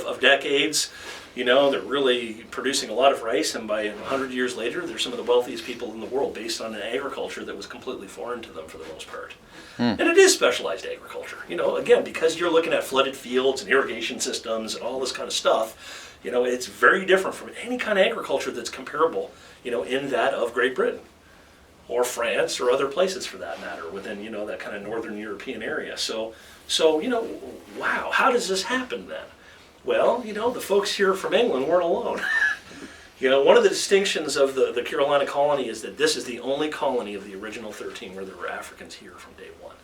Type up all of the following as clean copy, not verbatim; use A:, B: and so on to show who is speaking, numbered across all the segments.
A: of decades. They're really producing a lot of rice, and by 100 years later, they're some of the wealthiest people in the world based on an agriculture that was completely foreign to them for the most part. And it is specialized agriculture. Again, because you're looking at flooded fields and irrigation systems and all this kind of stuff, it's very different from any kind of agriculture that's comparable, in that of Great Britain or France or other places for that matter within, that kind of northern European area. So, wow, how does this happen then? Well, the folks here from England weren't alone. One of the distinctions of the Carolina colony is that this is the only colony of the original 13 where there were Africans here from day one.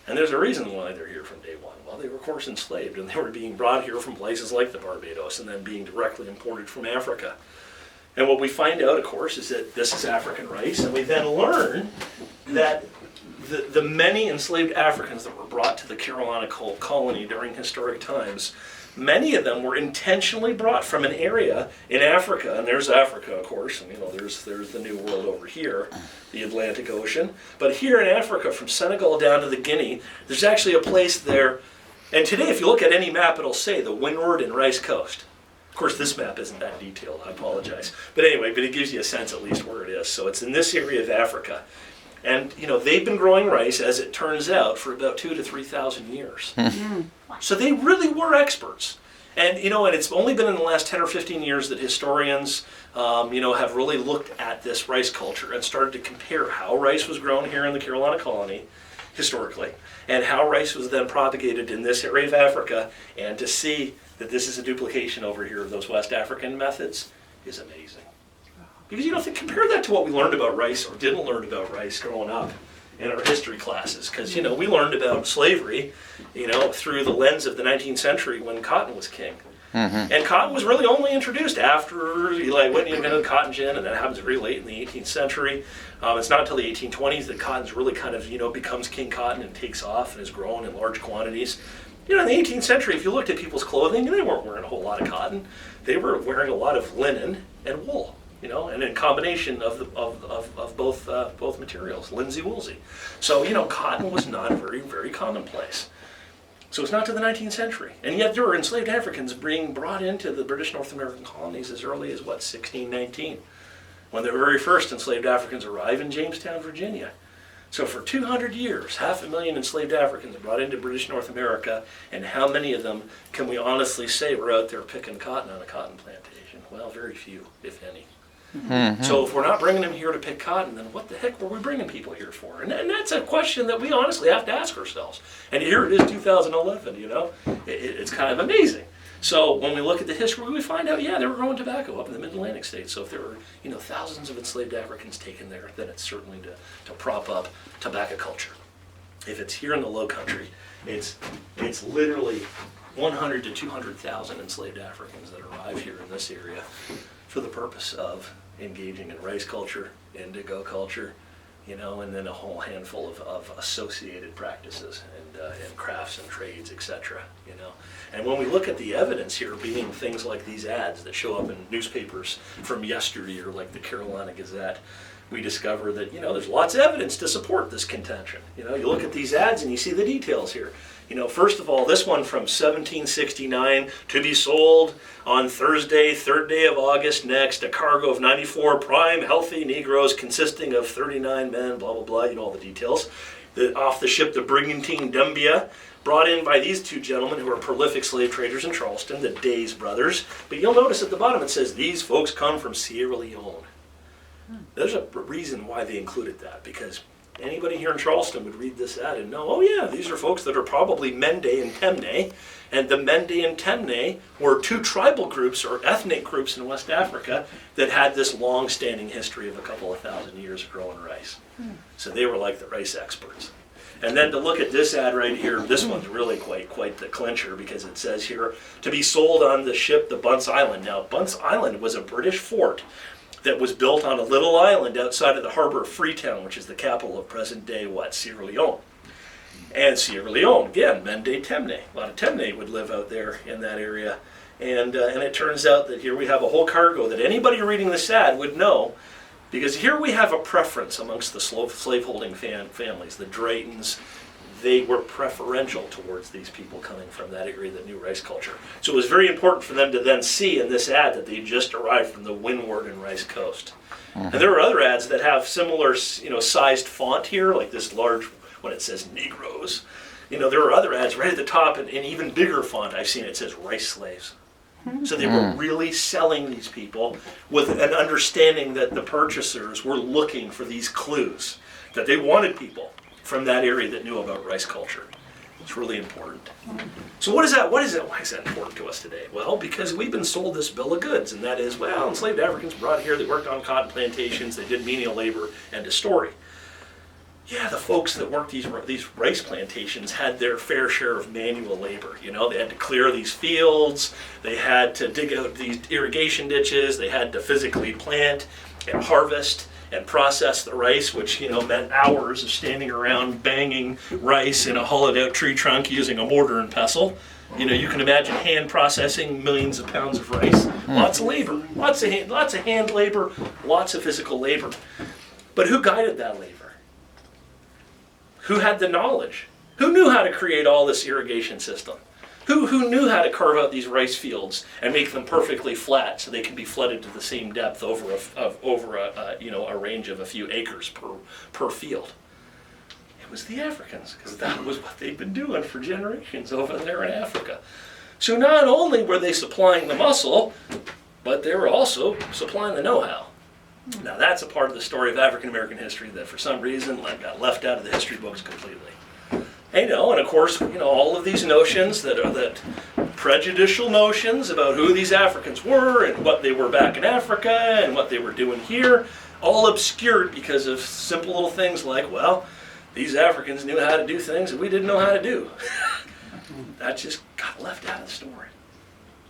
A: And there's a reason why they're here from day one. Well, they were, of course, enslaved, and they were being brought here from places like the Barbados and then being directly imported from Africa. And what we find out, of course, is that this is African rice, and we then learn that the many enslaved Africans that were brought to the Carolina colony during historic times, many of them were intentionally brought from an area in Africa, and there's Africa, of course, and there's the New World over here, the Atlantic Ocean. But here in Africa, from Senegal down to the Guinea, there's actually a place there, and today if you look at any map, it'll say the Windward and Rice Coast. Of course, this map isn't that detailed, I apologize. But anyway, it gives you a sense at least where it is. So it's in this area of Africa. And, they've been growing rice, as it turns out, for about 2,000 to 3,000 years. So they really were experts. And, and it's only been in the last 10 or 15 years that historians, have really looked at this rice culture and started to compare how rice was grown here in the Carolina colony, historically, and how rice was then propagated in this area of Africa, and to see that this is a duplication over here of those West African methods is amazing. Because compare that to what we learned about rice or didn't learn about rice growing up in our history classes. Because, we learned about slavery, through the lens of the 19th century when cotton was king. And cotton was really only introduced after Eli Whitney invented cotton gin, and that happens very late in the 18th century. It's not until the 1820s that cotton's really kind of, becomes king cotton and takes off and is grown in large quantities. In the 18th century, if you looked at people's clothing, they weren't wearing a whole lot of cotton. They were wearing a lot of linen and wool. And in combination of both materials, linsey woolsey. So, cotton was not very, very commonplace. So it's not to the 19th century. And yet there were enslaved Africans being brought into the British North American colonies as early as, 1619, when the very first enslaved Africans arrived in Jamestown, Virginia. So for 200 years, 500,000 enslaved Africans brought into British North America, and how many of them can we honestly say were out there picking cotton on a cotton plantation? Well, very few, if any. So if we're not bringing them here to pick cotton, then what the heck were we bringing people here for? And that's a question that we honestly have to ask ourselves. And here it is, 2011, it's kind of amazing. So when we look at the history, we find out, they were growing tobacco up in the Mid-Atlantic states. So if there were, thousands of enslaved Africans taken there, then it's certainly to prop up tobacco culture. If it's here in the Low Country, it's literally 100 to 200,000 enslaved Africans that arrive here in this area for the purpose of engaging in rice culture, indigo culture, and then a whole handful of associated practices and crafts and trades, etc. And when we look at the evidence here, being things like these ads that show up in newspapers from yesteryear, like the Carolina Gazette, we discover that there's lots of evidence to support this contention. You look at these ads and you see the details here. First of all, this one from 1769, to be sold on Thursday, 3rd day of August next, a cargo of 94 prime, healthy Negroes consisting of 39 men, blah, blah, blah, all the details. Off the ship, the Brigantine Dumbia, brought in by these two gentlemen who are prolific slave traders in Charleston, the Days brothers. But you'll notice at the bottom it says, these folks come from Sierra Leone. There's a reason why they included that, because anybody here in Charleston would read this ad and know, oh yeah, these are folks that are probably Mende and Temne, and the Mende and Temne were two tribal groups or ethnic groups in West Africa that had this long-standing history of a couple of thousand years of growing rice. So they were like the rice experts. And then to look at this ad right here, this one's really quite the clincher, because it says here, to be sold on the ship, the Bunce Island. Now, Bunce Island was a British fort that was built on a little island outside of the harbor of Freetown, which is the capital of present-day, Sierra Leone. And Sierra Leone, again, Mende Temne. A lot of Temne would live out there in that area. And it turns out that here we have a whole cargo that anybody reading this ad would know, because here we have a preference amongst the slaveholding families, the Draytons, they were preferential towards these people coming from that area, the new rice culture. So it was very important for them to then see in this ad that they just arrived from the Windward and Rice Coast. And there are other ads that have similar, sized font here, like this large, when it says Negroes. There are other ads right at the top, and even bigger font I've seen, it says rice slaves. So they were really selling these people with an understanding that the purchasers were looking for these clues, that they wanted people from that area that knew about rice culture. It's really important. So why is that important to us today? Well, because we've been sold this bill of goods, and that is, well, enslaved Africans brought here, they worked on cotton plantations, they did menial labor, end of story. Yeah, the folks that worked these rice plantations had their fair share of manual labor. They had to clear these fields, they had to dig out these irrigation ditches, they had to physically plant and harvest and process the rice, which meant hours of standing around banging rice in a hollowed out tree trunk using a mortar and pestle. You can imagine hand processing millions of pounds of rice. Lots of labor, lots of hand labor, lots of physical labor. But who guided that labor? Who had the knowledge? Who knew how to create all this irrigation system? Who knew how to carve out these rice fields and make them perfectly flat so they can be flooded to the same depth over a range of a few acres per field? It was the Africans, because that was what they'd been doing for generations over there in Africa. So not only were they supplying the muscle, but they were also supplying the know-how. Now that's a part of the story of African American history that for some reason got left out of the history books completely. And of course, all of these notions that prejudicial notions about who these Africans were and what they were back in Africa and what they were doing here, all obscured because of simple little things like, well, these Africans knew how to do things that we didn't know how to do. That just got left out of the story.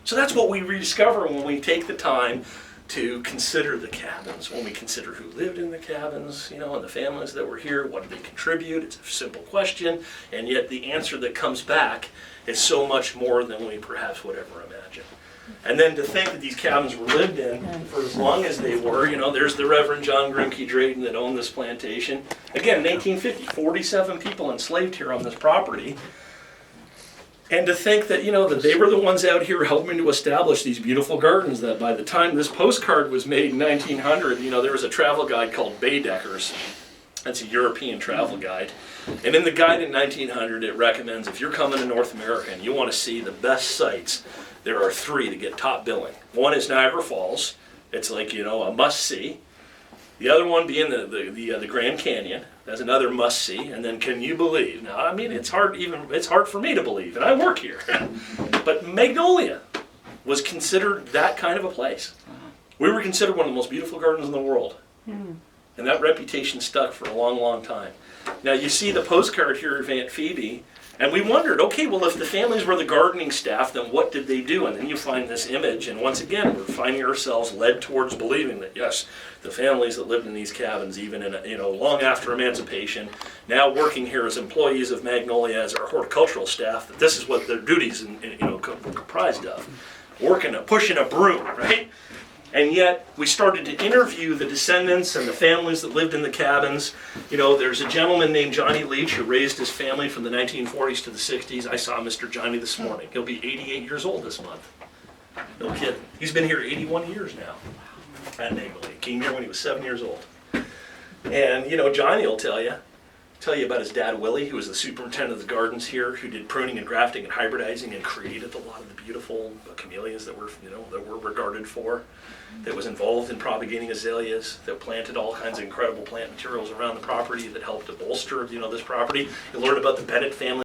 A: So that's what we rediscover when we take the time to consider the cabins, when we consider who lived in the cabins, and the families that were here, what did they contribute? It's a simple question, and yet the answer that comes back is so much more than we perhaps would ever imagine. And then to think that these cabins were lived in for as long as they were, there's the Reverend John Grimke Drayton that owned this plantation. Again, in 1850, 47 people enslaved here on this property. And to think that, that they were the ones out here helping to establish these beautiful gardens, that by the time this postcard was made in 1900, there was a travel guide called Baedeker's. That's a European travel guide. And in the guide in 1900, it recommends if you're coming to North America and you want to see the best sights, there are three that get top billing. One is Niagara Falls. It's like, a must-see. The other one being the Grand Canyon. That's another must-see. And then, can you believe? Now, it's hard for me to believe, and I work here. But Magnolia was considered that kind of a place. We were considered one of the most beautiful gardens in the world. And that reputation stuck for a long, long time. Now, you see the postcard here of Aunt Phoebe, and we wondered, okay, well, if the families were the gardening staff, then what did they do? And then you find this image, and once again, we're finding ourselves led towards believing that, yes, the families that lived in these cabins, even in long after emancipation, now working here as employees of Magnolia as our horticultural staff, that this is what their duties were comprised of. Pushing a broom, right? And yet, we started to interview the descendants and the families that lived in the cabins. There's a gentleman named Johnny Leach who raised his family from the 1940s to the 60s. I saw Mr. Johnny this morning. He'll be 88 years old this month. No kidding. He's been here 81 years now at Magnolia. He came here when he was 7 years old. And, Johnny will tell you about his dad, Willie, who was the superintendent of the gardens here, who did pruning and grafting and hybridizing and created a lot of the beautiful camellias that were regarded for, that was involved in propagating azaleas, that planted all kinds of incredible plant materials around the property that helped to bolster, this property. You learn about the Bennett family